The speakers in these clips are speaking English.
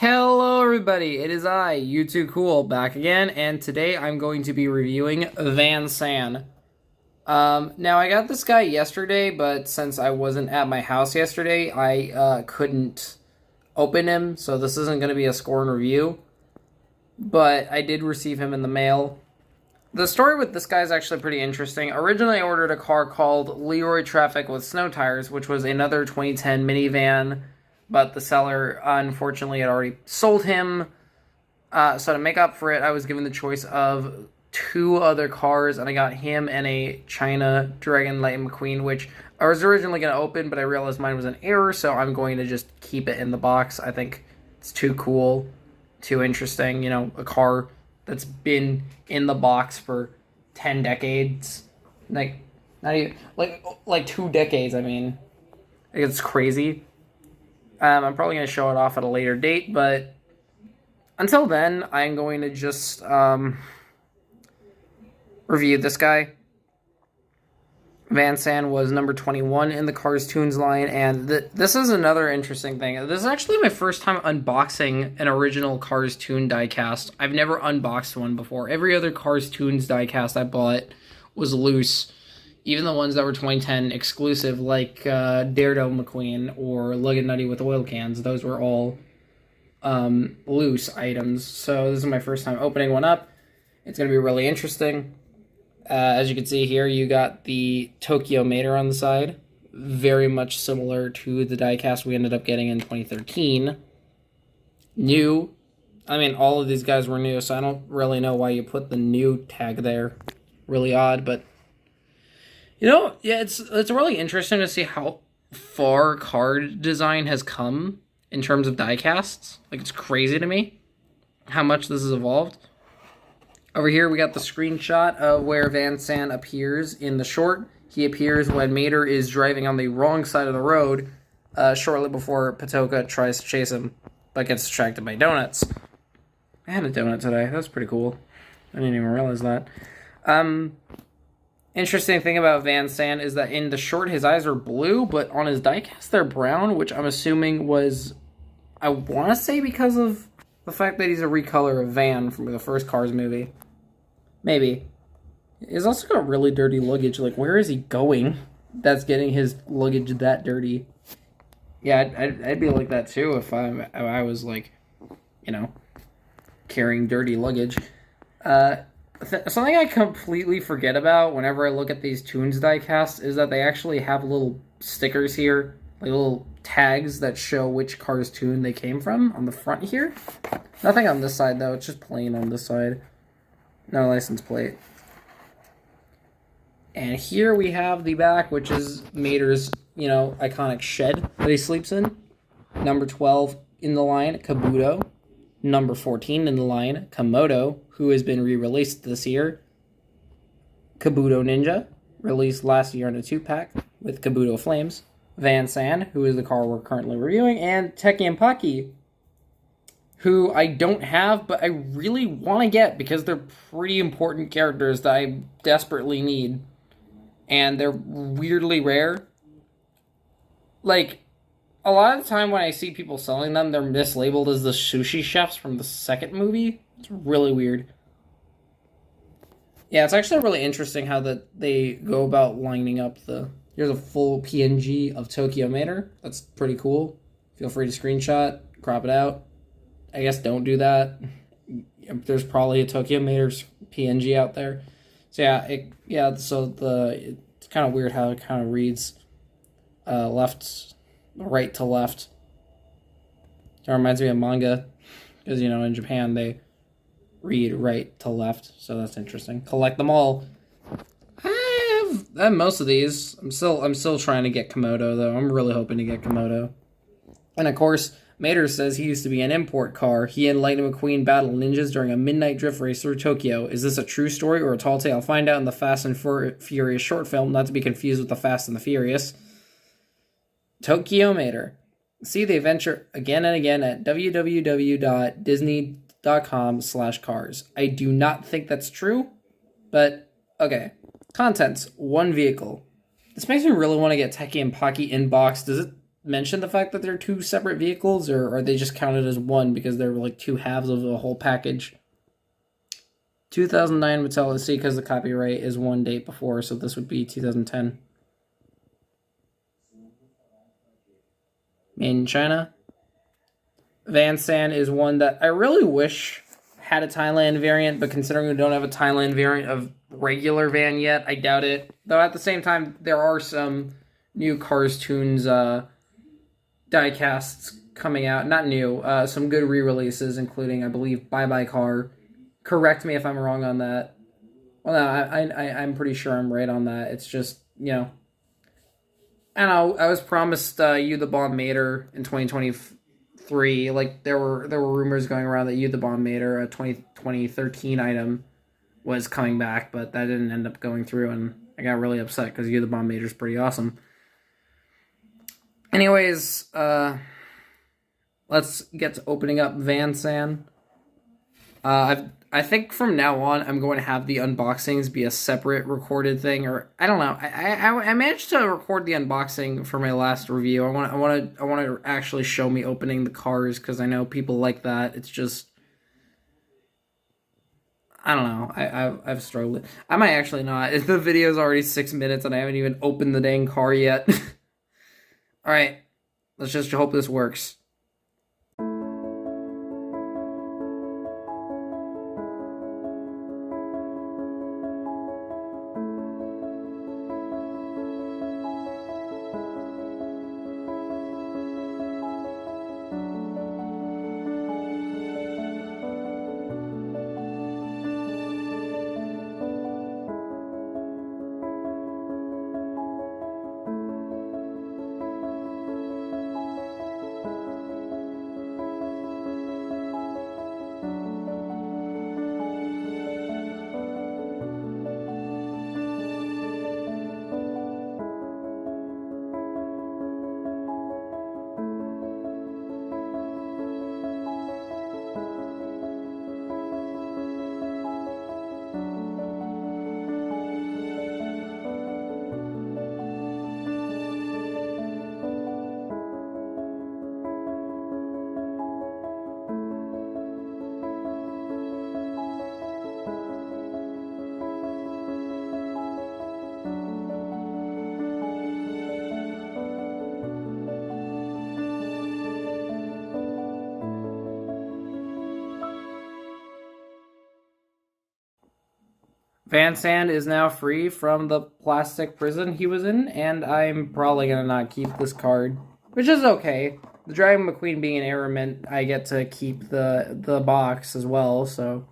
Hello everybody, it is I, You Too Cool, back again, and today I'm going to be reviewing Van San. Now I got this guy yesterday, but since I wasn't at my house yesterday, I couldn't open him, so this isn't going to be a score and review. But I did receive him in the mail. The story with this guy is actually pretty interesting. Originally I ordered a car called Leroy Traffic with Snow Tires, which was another 2010 minivan, but the seller, unfortunately, had already sold him. So to make up for it, I was given the choice of two other cars, and I got him and a China Dragon Lightning McQueen, which I was originally going to open, but I realized mine was an error, so I'm going to just keep it in the box. I think it's too cool, too interesting. You know, a car that's been in the box for 10 decades. Like, not even, like 2 decades, I mean. It's crazy. I'm probably going to show it off at a later date, but until then, I'm going to just review this guy. Van San was number 21 in the Cars Toons line, and this is another interesting thing. This is actually my first time unboxing an original Cars Toon diecast. I've never unboxed one before. Every other Cars Toons diecast I bought was loose. Even the ones that were 2010 exclusive, like Daredevil McQueen or Lug and Nutty with oil cans, those were all loose items. So this is my first time opening one up. It's going to be really interesting. As you can see here, you got the Tokyo Mater on the side. Very much similar to the diecast we ended up getting in 2013. New. I mean, all of these guys were new, so I don't really know why you put the new tag there. Really odd, but you know, yeah, it's really interesting to see how far card design has come in terms of diecasts. Like, it's crazy to me how much this has evolved. Over here, we got the screenshot of where Van San appears in the short. He appears when Mater is driving on the wrong side of the road, shortly before Patoka tries to chase him, but gets distracted by donuts. I had a donut today. That's pretty cool. I didn't even realize that. Interesting thing about Van San is that in the short, his eyes are blue, but on his diecast, they're brown, which I'm assuming was, I want to say because of the fact that he's a recolor of Van from the first Cars movie. Maybe. He's also got really dirty luggage. Like, where is he going that's getting his luggage that dirty? Yeah, I'd be like that too if I was, like, you know, carrying dirty luggage. Something I completely forget about whenever I look at these Toons diecasts is that they actually have little stickers here, like little tags that show which Cars Toon they came from on the front here. Nothing on this side, though. It's just plain on this side. No license plate. And here we have the back, which is Mater's, you know, iconic shed that he sleeps in. Number 12 in the line, Kabuto. Number 14 in the line, Komodo, who has been re-released this year. Kabuto Ninja, released last year in a 2-pack with Kabuto Flames. Van San, who is the car we're currently reviewing. And Teki Paki, who I don't have, but I really want to get because they're pretty important characters that I desperately need. And they're weirdly rare. Like, a lot of the time when I see people selling them, they're mislabeled as the sushi chefs from the second movie. It's really weird. Yeah, it's actually really interesting how they go about lining up the... Here's a full PNG of Tokyo Mater. That's pretty cool. Feel free to screenshot, crop it out. I guess don't do that. There's probably a Tokyo Mater PNG out there. So yeah, it's kind of weird how it kind of reads right to left. It reminds me of manga, because, you know, in Japan they read right to left, so that's interesting. Collect them all. I have most of these. I'm still trying to get Komodo, though. I'm really hoping to get Komodo. And of course, Mater says he used to be an import car. He and Lightning McQueen battled ninjas during a midnight drift race through Tokyo. Is this a true story or a tall tale? Find out in the Fast and Furious short film, not to be confused with the Fast and the Furious. Tokyo Mater. See the adventure again and again at www.disney.com/cars. I do not think that's true, but okay. Contents: 1 vehicle. This makes me really want to get Teki and Paki in box. Does it mention the fact that they're two separate vehicles, or are they just counted as one because they're like two halves of a whole package? 2009 Mattel, let's see, because the copyright is one date before, so this would be 2010. Made in China. Van San is one that I really wish had a Thailand variant, but considering we don't have a Thailand variant of regular Van yet, I doubt it. Though at the same time, there are some new Cars Toons diecasts coming out. Not new, some good re-releases, including, I believe, Bye Bye Car. Correct me if I'm wrong on that. Well, no, I'm pretty sure I'm right on that. It's just, you know, I don't know. I was promised You the Bomb Mater in 2023. Like there were rumors going around that You the Bomb Mater, a 2013 item, was coming back, but that didn't end up going through, and I got really upset because You the Bomb Mater is pretty awesome. Anyways, let's get to opening up Van San. I think from now on, I'm going to have the unboxings be a separate recorded thing, or I don't know. I managed to record the unboxing for my last review. I want to actually show me opening the cars because I know people like that. It's just, I don't know. I've struggled. I might actually not. The video's already 6 minutes and I haven't even opened the dang car yet. All right, let's just hope this works. Van Sand is now free from the plastic prison he was in, and I'm probably going to not keep this card, which is okay. The Dragon McQueen being an error meant I get to keep the box as well, so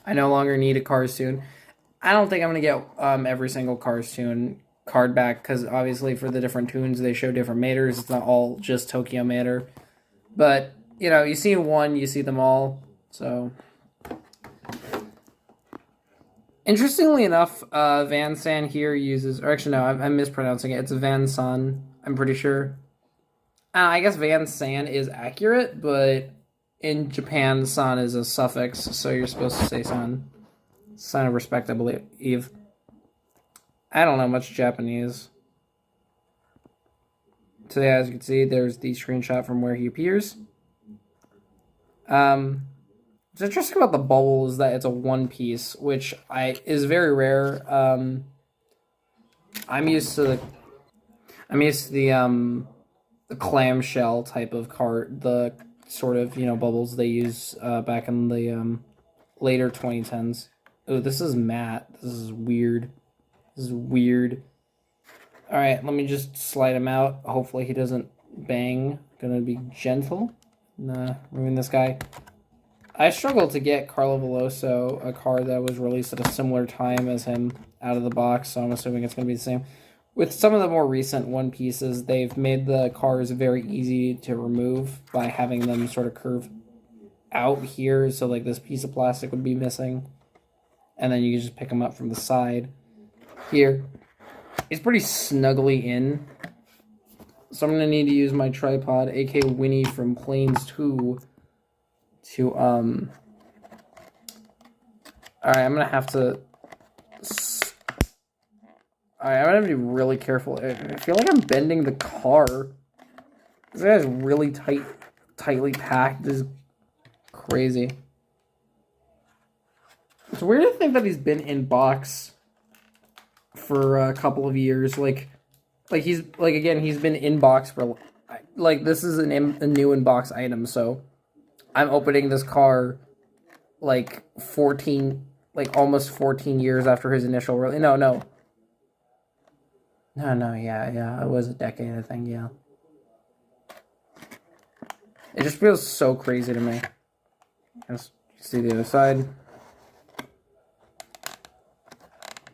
I no longer need a Cars Toon. I don't think I'm going to get every single Cars Toon card back, because obviously for the different tunes they show different maters. It's not all just Tokyo Mater. But, you know, you see one, you see them all, so... Interestingly enough, Van San here uses, or actually no, I'm mispronouncing it. It's Van San, I'm pretty sure. I guess Van San is accurate, but in Japan, San is a suffix, so you're supposed to say San. Sign of respect, I believe. I don't know much Japanese. Today, as you can see, there's the screenshot from where he appears. What's interesting about the bubble is that it's a one piece, which is very rare. I'm used to the clamshell type of card, the sort of, you know, bubbles they use back in the later 2010s. Oh, this is matte. This is weird. This is weird. All right, let me just slide him out. Hopefully he doesn't bang. Gonna be gentle. Nah, ruin this guy. I struggled to get Carlo Veloso, a card that was released at a similar time as him, out of the box, so I'm assuming it's going to be the same. With some of the more recent One Pieces, they've made the cars very easy to remove by having them sort of curve out here, so like this piece of plastic would be missing, and then you can just pick them up from the side. Here, it's pretty snugly in, so I'm going to need to use my tripod, aka Winnie from Planes 2, to, alright, I'm gonna have to, alright, I'm gonna be really careful. I feel like I'm bending the car. This guy's really tightly packed. This is crazy. It's weird to think that he's been in box for a couple of years. Like he's again, he's been in box for this is a new in box item. So I'm opening this car like 14, like almost 14 years after his initial release. No, yeah, it was a decade, I think, yeah. It just feels so crazy to me. Let's see the other side.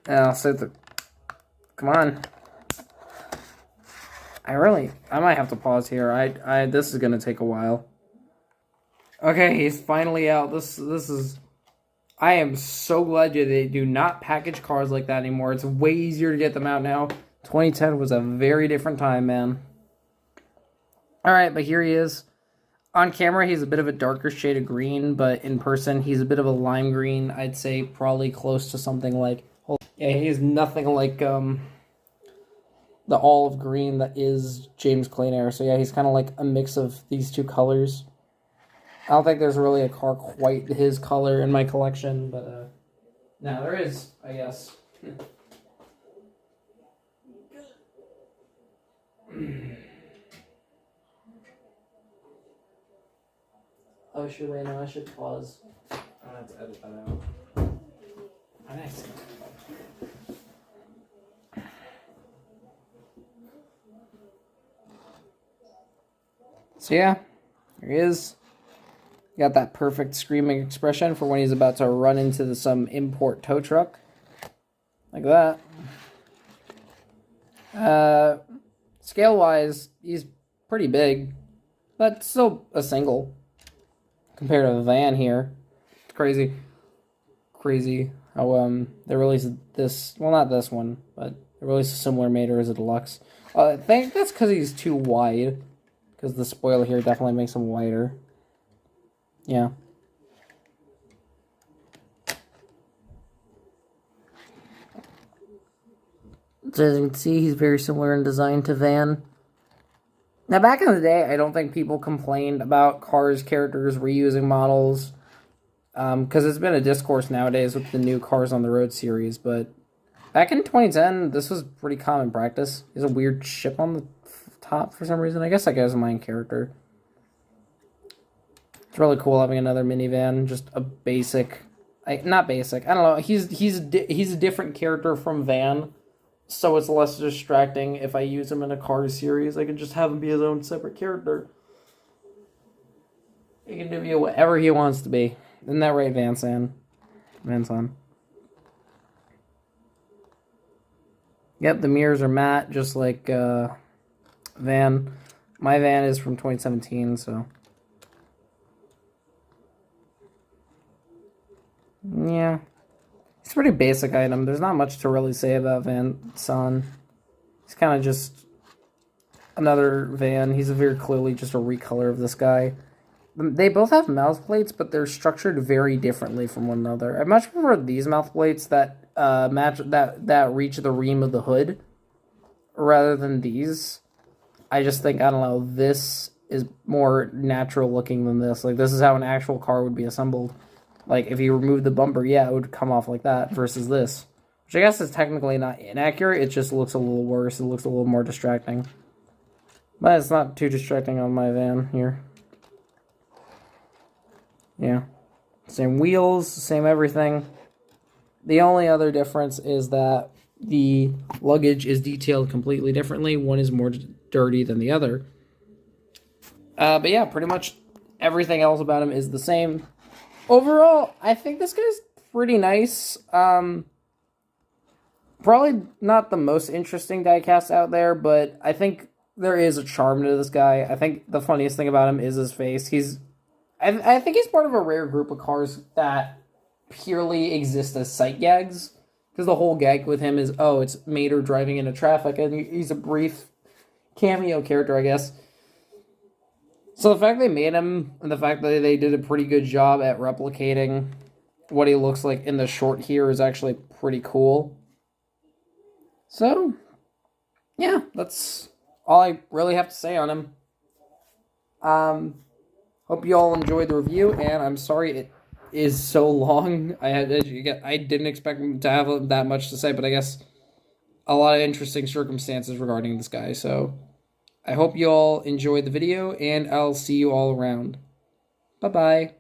Yeah, I'll say come on. I might have to pause here. This is gonna take a while. Okay, he's finally out. This is. I am so glad they do not package cars like that anymore. It's way easier to get them out now. 2010 was a very different time, man. Alright, but here he is. On camera, he's a bit of a darker shade of green, but in person, he's a bit of a lime green. I'd say probably close to something like... Yeah, he's nothing like the olive green that is James Clean. So yeah, he's kind of like a mix of these two colors. I don't think there's really a car quite his color in my collection, but no, there is, I guess. Oh, shoot, wait, no, I should pause. I have to edit that out. Nice. So yeah, there he is. Got that perfect screaming expression for when he's about to run into some import tow truck. Like that. Scale-wise, he's pretty big, but still a single compared to the van here. It's crazy. Crazy how they released this, well, not this one, but they released a similar Mater as a deluxe. I think that's because he's too wide, because the spoiler here definitely makes him wider. Yeah. So as you can see, he's very similar in design to Van. Now, back in the day, I don't think people complained about Cars characters reusing models, because it's been a discourse nowadays with the new Cars on the Road series, but back in 2010, this was pretty common practice. There's a weird ship on the top for some reason. I guess that guy's a main character. It's really cool having another minivan, just a basic, not basic, I don't know, he's a different character from Van, so it's less distracting if I use him in a Cars series. I can just have him be his own separate character. He can do whatever he wants to be. Isn't that right, Vanson? Yep, the mirrors are matte, just like Van. My van is from 2017, so... Yeah. It's a pretty basic item. There's not much to really say about Van Son. He's kind of just another van. He's very clearly just a recolor of this guy. They both have mouth plates, but they're structured very differently from one another. I much prefer these mouth plates that match that reach the ream of the hood rather than these. I just think, I don't know, this is more natural looking than this. Like, this is how an actual car would be assembled. Like, if you remove the bumper, yeah, it would come off like that versus this. Which I guess is technically not inaccurate, it just looks a little worse. It looks a little more distracting. But it's not too distracting on my van here. Yeah. Same wheels, same everything. The only other difference is that the luggage is detailed completely differently. One is more dirty than the other. But yeah, pretty much everything else about him is the same. Overall, I think this guy's pretty nice. Probably not the most interesting diecast out there, but I think there is a charm to this guy. I think the funniest thing about him is his face. I think he's part of a rare group of cars that purely exist as sight gags. Because the whole gag with him is, oh, it's Mater driving into traffic, and he's a brief cameo character, I guess. So the fact they made him, and the fact that they did a pretty good job at replicating what he looks like in the short here is actually pretty cool. So, yeah, that's all I really have to say on him. Hope you all enjoyed the review, and I'm sorry it is so long. I didn't expect to have that much to say, but I guess a lot of interesting circumstances regarding this guy. So I hope you all enjoyed the video, and I'll see you all around. Bye bye.